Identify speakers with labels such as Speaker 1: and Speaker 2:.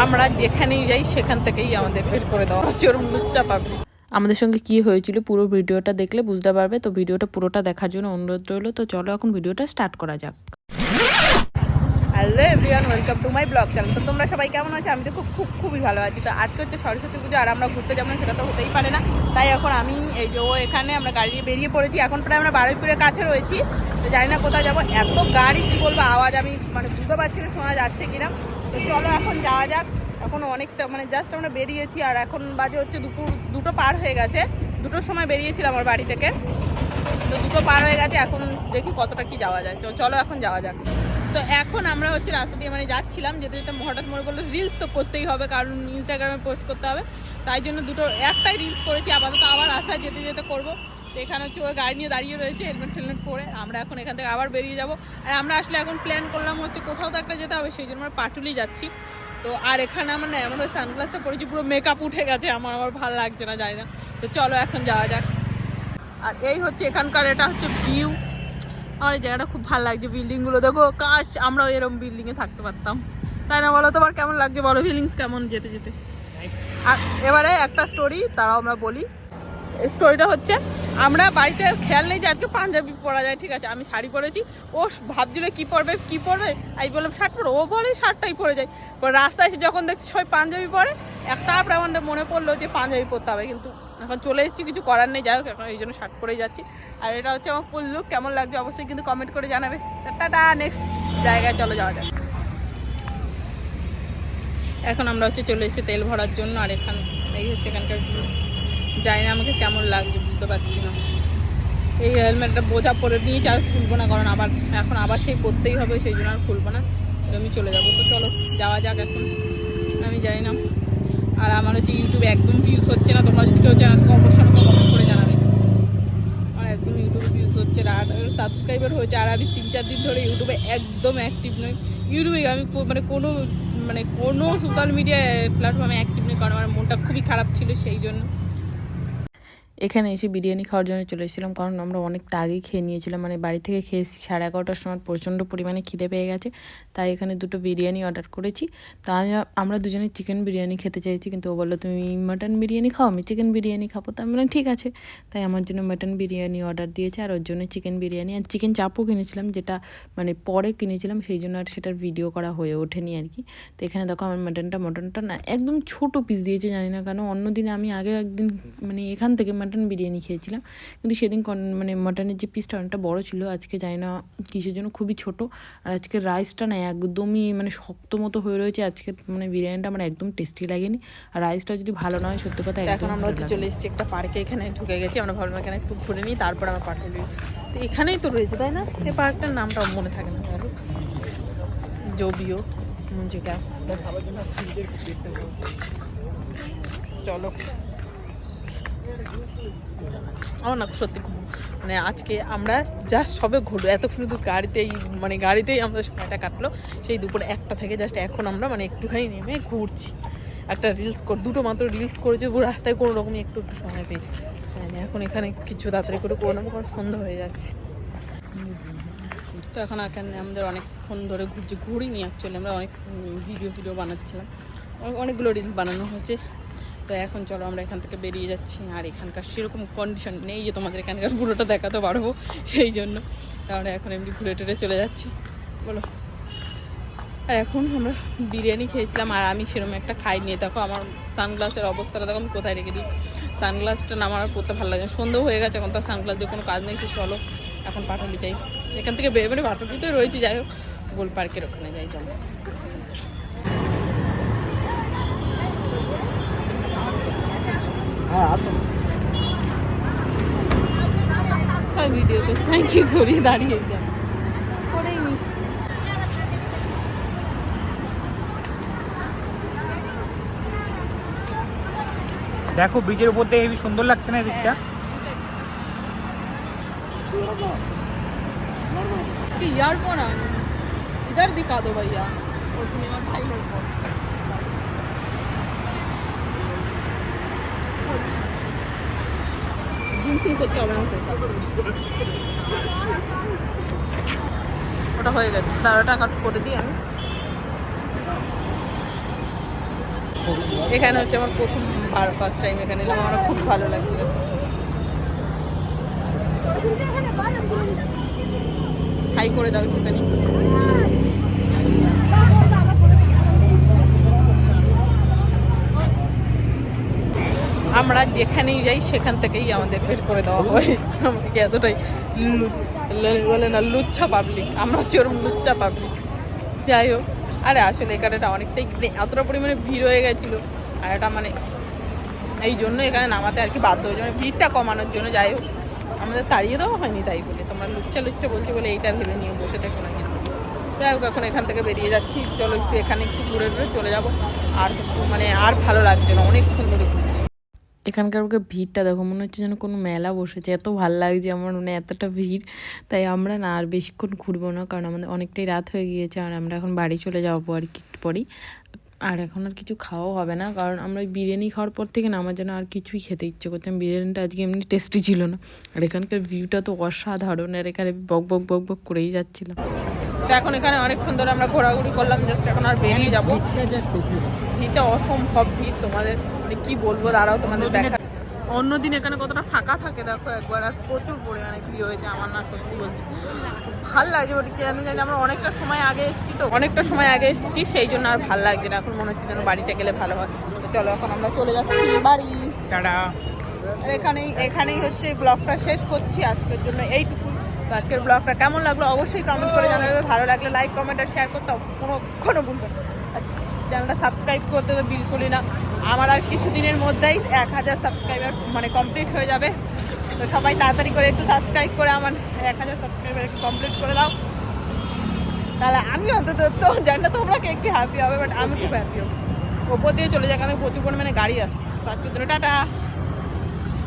Speaker 1: আমরা যেখানেই যাই সেখান থেকেই আমাদের বের করে দেওয়া হচ্ছে, ওর লুচ্চা পাবলিক।
Speaker 2: আমাদের সঙ্গে কি হয়েছিল পুরো ভিডিওটা দেখলে বুঝতে পারবে। তো ভিডিওটা পুরোটা দেখার জন্য অনুরোধ রইল। তো চলো এখন ভিডিওটা স্টার্ট করা যাক।
Speaker 1: Hello everyone, welcome to my blog channel. তো তোমরা সবাই কেমন আছো? আমি তো খুবই ভালো আছি। তো আজকে হচ্ছে সরস্বতী পুজো, আর আমরা ঘুরতে যাবো না সেটা তো হতেই পারে না। তাই এখন আমি এই যে এখানে আমরা গাড়ি নিয়ে বেরিয়ে পড়েছি। এখন প্রায় আমরা বারুইপুরের কাছে রয়েছি। তো জানি না কোথায় যাবো, এত গাড়ি কী বলবো, আওয়াজ আমি বুঝতে পারছি না শোনা যাচ্ছে কিনা। তো চলো এখন যাওয়া যাক। এখন অনেকটা জাস্ট আমরা বেরিয়েছি, আর এখন বাজে হচ্ছে দুপুর 2টো পার হয়ে গেছে। 2টোর সময় বেরিয়েছিলাম আমার বাড়ি থেকে, তো 2টো পার হয়ে গেছে। এখন দেখি কতটা কি যাওয়া যায়। তো চলো এখন যাওয়া যাক। তো এখন আমরা হচ্ছে রাস্তা দিয়ে যাচ্ছিলাম, যেতে যেতে হঠাৎ মনে পড়লো রিলস তো করতেই হবে, কারণ ইনস্টাগ্রামে পোস্ট করতে হবে। তাই জন্য একটাই রিলস করেছি, আপাতত আবার রাস্তায় যেতে যেতে করবো। তো এখানে হচ্ছে ওই গাড়ি নিয়ে দাঁড়িয়ে রয়েছে হেলমেট টেলমেট পরে। আমরা এখন এখান থেকে আবার বেরিয়ে যাবো। আর আমরা আসলে এখন প্ল্যান করলাম হচ্ছে কোথাও তো একটা যেতে হবে, সেই জন্য আমরা পাটুলি যাচ্ছি। তো আর এখানে আমার না এমন ওই সানগ্লাসটা পরেছি, পুরো মেকআপ উঠে গেছে, আমার ভালো লাগছে না, জানি না। তো চলো এখন যাওয়া যাক। আর এই হচ্ছে এখানকার, এটা হচ্ছে ভিউ। আমার এই জায়গাটা খুব ভালো লাগছে, বিল্ডিংগুলো দেখো, কাশ আমরাও এরকম বিল্ডিংয়ে থাকতে পারতাম, তাই না বলো? তোমার কেমন লাগছে বলো, ফিলিংস কেমন যেতে যেতে? আর এবারে একটা স্টোরি তারাও আমরা বলি। স্টোরিটা হচ্ছে, আমরা বাড়িতে খেয়াল নেই যে আজকে পাঞ্জাবি পরা যায়, ঠিক আছে, আমি শাড়ি পরেছি, ও ভাবছিল কি পরবে আমি বললাম শার্ট পরো, ও বলে শার্টটাই পরে যায়। রাস্তায় এসে যখন দেখছি সবাই পাঞ্জাবি পরে, তারপরে আমাদের মনে পড়লো যে পাঞ্জাবি পরতে হবে, কিন্তু এখন চলে এসেছি, কিছু করার নেই, যাই হোক এখন এই জন্য শার্ট পরেই যাচ্ছি। আর এটা হচ্ছে আমার ফুল লুক, কেমন লাগছে অবশ্যই কিন্তু কমেন্ট করে জানাবে। টাটা, নেক্সট জায়গায় চলো যাওয়া যাক। এখন আমরা হচ্ছে চলে এসেছি তেল ভরার জন্য, আর এই হচ্ছে এখানকার ভিউ। জানি না আমাকে কেমন লাগছে, বুঝতে পারছি না। এই হেলমেটটা বোঝা পরে নিয়েছি, আর খুলবো না, কারণ এখন আবার সেই পরতেই হবে, সেই জন্য আর খুলবো না, আমি চলে যাবো। তো চলো যাওয়া যাক এখন। আমি জানি না, আর আমার হচ্ছে ইউটিউবে একদম ভিউজ হচ্ছে না। তোমরা যদি কেউ জানাতে অবশ্যই আমাকে কমেন্ট করে জানাবে। আমার একদম ইউটিউবে ভিউজ হচ্ছে না, আর সাবস্ক্রাইবার হয়েছে, আর আমি 3-4 দিন ধরে ইউটিউবে একদম অ্যাক্টিভ নই। ইউটিউবে আমি কোনো সোশ্যাল মিডিয়া প্ল্যাটফর্মে অ্যাক্টিভ নেই, কারণ আমার মনটা খুবই খারাপ ছিল, সেই জন্য।
Speaker 2: এখানে এসে বিরিয়ানি খাওয়ার জন্য চলে এসেছিলাম, কারণ আমরা অনেকটা আগেই খেয়ে নিয়েছিলাম, বাড়ি থেকে খেয়েছি 11:30টার সময়, প্রচণ্ড পরিমাণে খিদে পেয়ে গেছে। তাই এখানে 2টো বিরিয়ানি অর্ডার করেছি। তা আমরা দুজনে চিকেন বিরিয়ানি খেতে চাইছি, কিন্তু ও বললো তুমি মাটন বিরিয়ানি খাও, আমি চিকেন বিরিয়ানি খাবো। তো আমি বললাম ঠিক আছে। তাই আমার জন্য মাটন বিরিয়ানি অর্ডার দিয়েছে, আর ওর জন্য চিকেন বিরিয়ানি, আর চিকেন চাপও কিনেছিলাম, যেটা পরে কিনেছিলাম, সেই জন্য আর সেটার ভিডিও করা হয়ে ওঠেনি আর কি। তো এখানে দেখো আমার মটনটা না একদম ছোট পিস দিয়েছে, জানি না কেন। অন্যদিনে আমি আগে একদিন এখান থেকে মাটন বিরিয়ানি খেয়েছিলাম, কিন্তু সেদিন মাটনের যে পিসটা অনেকটা বড় ছিল, আজকে জানি না কিসের জন্য খুবই ছোট। আর আজকে রাইসটা না একদমই শক্ত মতো হয়ে রয়েছে। আজকে বিরিয়ানিটা আমার একদম টেস্টি লাগেনি, আর রাইসটা যদি ভালো না হয় সত্যি কথা।
Speaker 1: এখন আমরা হচ্ছে চলে এসেছি একটা পার্কে, এখানে ঢুকে গেছি। আমরা ভাবলাম এখানে একটু ঘুরে নিই, তারপর আমরা পার্কে যাই। তো এখানেই তো রয়েছে, তাই না? এই পার্কটার নামটাও মনে থাকে না, জবিও মুঞ্জিকা। চলো, আমার না সত্যি আজকে আমরা জাস্ট সবে ঘুরবো, এত শুধু গাড়িতেই আমাদের সময়টা কাটলো। সেই দুপুর 1টা থেকে জাস্ট এখন আমরা একটুখানি নেমে ঘুরছি। একটা দুটো মাত্র রিলস করেছি, রাস্তায় কোনো রকমই একটু সময় পেয়েছি। এখন এখানে কিছু তাড়াতাড়ি করে নেবো, কারণ সন্ধ্যা হয়ে যাচ্ছে। তো এখন এখানে আমাদের অনেকক্ষণ ধরে ঘুরিনি অ্যাকচুয়ালি, আমরা অনেক ভিডিও বানাচ্ছিলাম, অনেকগুলো রিলস বানানো হয়েছে। তো এখন চলো আমরা এখান থেকে বেরিয়ে যাচ্ছি। আর এখানকার সেরকম কন্ডিশন নেই যে তোমাদের এখানকার পুরোটা দেখাতে পারবো, সেই জন্য তাহলে এখন এমনি ঘুরে টুরে চলে যাচ্ছি, বলো। আর এখন আমরা বিরিয়ানি খেয়েছিলাম, আর আমি সেরকম একটা খাইনি। দেখো আমার সানগ্লাসের অবস্থাটা দেখো, আমি কোথায় রেখে দিই। সানগ্লাসটা না আমার পরতে ভালো লাগে, সন্ধ্যা হয়ে গেছে, এখন তো সানগ্লাস দিয়ে কোনো কাজ নেই। তো চলো এখন পাটুলি যাই, এখান থেকে পাটুলিতে রয়েছি, যাই হোক গোল পার্কের ওখানে যাই, চলো। ভিডিও করছি, কি করি, দাঁড়িয়ে যাই করেই নি।
Speaker 3: देखो ब्रिजेर ऊपर দিয়ে হেবি সুন্দর লাগছে না দিকটা।
Speaker 1: ईयरफोन इधर दिखा दो भैया, और तुम्हें मत भाई ईयरफोन জুম করতে হবে আমাকে। ওটা হয়ে গেছে, 12 টাকা করে দিই আমি। এখানে হচ্ছে আমার প্রথমবার ফার্স্ট টাইম এখানে এলাম, আমার খুব ভালো লাগছে। হাই করে দাও একটুখানি। আমরা যেখানেই যাই সেখান থেকেই আমাদের বের করে দেওয়া হয়। আমাকে এতটাই বলে না লুচ্ছা পাবলিক, আমরা হচ্ছে ওরকম লুচ্চা পাবলিক। যাই হোক, আরে আসলে এখানে অনেকটাই এতটা পরিমাণে ভিড় হয়ে গেছিলো, আর এটা মানে এই জন্য এখানে নামাতে আর কি বাধ্য হয়েছে, মানে ভিড়টা কমানোর জন্য। যাই হোক, আমাদের তাড়িয়ে দেওয়া হয়নি তাই বলে, তোমরা লুচ্চা লুচ্চা বলছো বলে এইটা ভেবে নিয়ে বসে দেখো না। যাই হোক, এখন এখান থেকে বেরিয়ে যাচ্ছি। চলো একটু এখানে একটু ঘুরে ঘুরে চলে যাবো। আর একটু মানে আর ভালো লাগছে না, অনেকক্ষণ ধরে ঘুরছি।
Speaker 2: এখানকার ওকে ভিড়টা দেখো, মনে হচ্ছে যেন কোনো মেলা বসেছে, এত ভালো লাগছে আমার, মানে এতটা ভিড়। তাই আমরা না আর বেশিক্ষণ ঘুরবো না, কারণ আমাদের অনেকটাই রাত হয়ে গিয়েছে, আর আমরা এখন বাড়ি চলে যাবো আর কি একটু পরেই। আর এখন আর কিছু খাওয়াও হবে না, কারণ আমরা ওই বিরিয়ানি খাওয়ার পর থেকে না আমার যেন আর কিছুই খেতে ইচ্ছে করছে। বিরিয়ানিটা আজকে এমনি টেস্টি ছিল না, আর এখানকার ভিউটা তো অসাধারণ, আর এখানে বক বক বক বক করেই যাচ্ছিলাম।
Speaker 1: তো এখন এখানে অনেকক্ষণ ধরে আমরা ঘোরাঘুরি করলাম, জাস্ট এখন আর বেরিয়ে যাবো। ভিড়টা অসম্ভব ভিড়, তোমাদের মানে কি বলবো, দাঁড়াও তোমাদের দেখা। অন্যদিন এখানে কতটা ফাঁকা থাকে দেখো একবার, আর প্রচুর পরিমাণে ভিড় হয়েছে। আমার না সত্যি বলছি ভাল লাগছে, বলি কি আমি জানি, আমরা অনেকটা সময় আগে এসেছি তো, অনেকটা সময় আগে এসেছি, সেই জন্য আর ভাল লাগছে না। এখন মনে হচ্ছে যেন বাড়িতে গেলে ভালো হয়। তো চলো এখন আমরা চলে যাচ্ছি বাড়ি।
Speaker 3: টাটা।
Speaker 1: আর এখানেই হচ্ছে ব্লগটা শেষ করছি আজকের জন্য, এইটুকু। তো আজকের ব্লগটা কেমন লাগলো অবশ্যই কমেন্ট করে জানাবে, ভালো লাগলে লাইক কমেন্ট আর শেয়ার করতে কোনো ভুলবে না। আচ্ছা, চ্যানেলটা সাবস্ক্রাইব করতে তো বিলকুলই না। আমার আর কিছু দিনের মধ্যেই 1000 সাবস্ক্রাইবার মানে কমপ্লিট হয়ে যাবে। তো সবাই তাড়াতাড়ি করে একটু সাবস্ক্রাইব করে আমার 1000 সাবস্ক্রাইবার একটু কমপ্লিট করে দাও, তাহলে আমি অন্তত, তো জানি না তোমরা কে একটু হ্যাপি হবে, বাট আমি খুব হ্যাপি হবো। ওপর দিয়ে চলে যায়, কারণ প্রচুর পরিমাণে গাড়ি আসছে। তো আজকের জন্য টাটা।